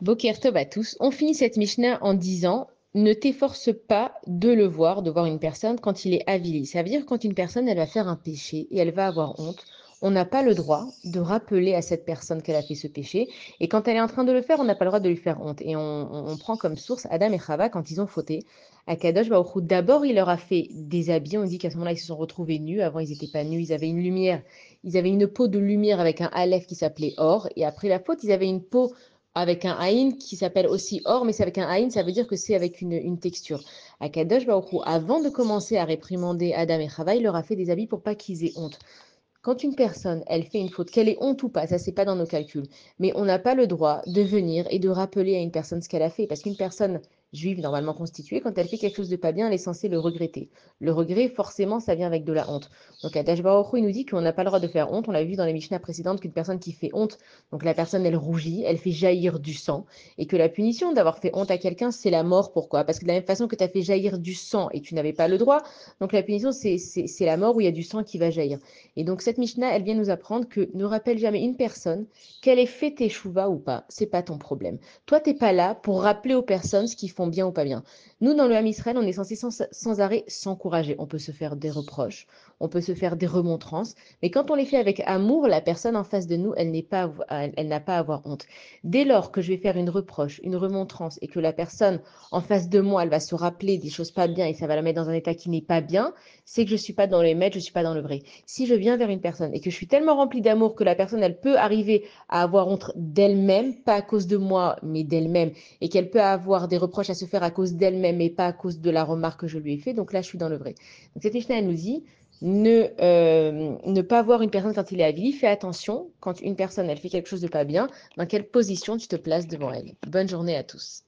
Boker Tov à tous. On finit cette Mishnah en disant ne t'efforce pas de voir une personne quand il est avili. Ça veut dire quand une personne elle va faire un péché et elle va avoir honte, on n'a pas le droit de rappeler à cette personne qu'elle a fait ce péché. Et quand elle est en train de le faire, on n'a pas le droit de lui faire honte. Et on prend comme source Adam et Chava quand ils ont fauté. À Kadosh Baruch Hu, d'abord il leur a fait des habits. On dit qu'à ce moment-là ils se sont retrouvés nus. Avant ils n'étaient pas nus. Ils avaient une lumière. Ils avaient une peau de lumière avec un aleph qui s'appelait or. Et après la faute, ils avaient une peau avec un aïn qui s'appelle aussi or, mais c'est avec un aïn, ça veut dire que c'est avec une texture. Akadosh Baruch Hu, avant de commencer à réprimander Adam et Chava, il leur a fait des habits pour pas qu'ils aient honte. Quand une personne, elle fait une faute, qu'elle ait honte ou pas, ça c'est pas dans nos calculs, mais on n'a pas le droit de venir et de rappeler à une personne ce qu'elle a fait, parce qu'une personne juive normalement constituée, quand elle fait quelque chose de pas bien, elle est censée le regretter. Le regret, forcément, ça vient avec de la honte. Donc Adash Baruch Hu, il nous dit qu'on n'a pas le droit de faire honte. On l'a vu dans les Mishnah précédentes qu'une personne qui fait honte, donc la personne elle rougit, elle fait jaillir du sang, et que la punition d'avoir fait honte à quelqu'un, c'est la mort. Pourquoi? Parce que de la même façon que tu as fait jaillir du sang et tu n'avais pas le droit, donc la punition c'est la mort où il y a du sang qui va jaillir. Et donc cette Mishnah, elle vient nous apprendre que ne rappelle jamais une personne qu'elle ait fait teshuva ou pas. C'est pas ton problème. Toi, t'es pas là pour rappeler aux personnes ce qu'ils font bien ou pas bien. Nous, dans le Ham Israël, on est censé sans arrêt s'encourager. On peut se faire des reproches, on peut se faire des remontrances, mais quand on les fait avec amour, la personne en face de nous, elle n'a pas à avoir honte. Dès lors que je vais faire une reproche, une remontrance, et que la personne en face de moi, elle va se rappeler des choses pas bien et ça va la mettre dans un état qui n'est pas bien, c'est que je suis pas dans les maîtres, je suis pas dans le vrai. Si je viens vers une personne et que je suis tellement remplie d'amour que la personne, elle peut arriver à avoir honte d'elle-même, pas à cause de moi, mais d'elle-même, et qu'elle peut avoir des reproches à se faire à cause d'elle-même et pas à cause de la remarque que je lui ai fait, donc là, je suis dans le vrai. Donc cette Mishnah, elle nous dit, ne pas voir une personne quand il est avili, fais attention quand une personne, elle fait quelque chose de pas bien, dans quelle position tu te places devant elle. Bonne journée à tous.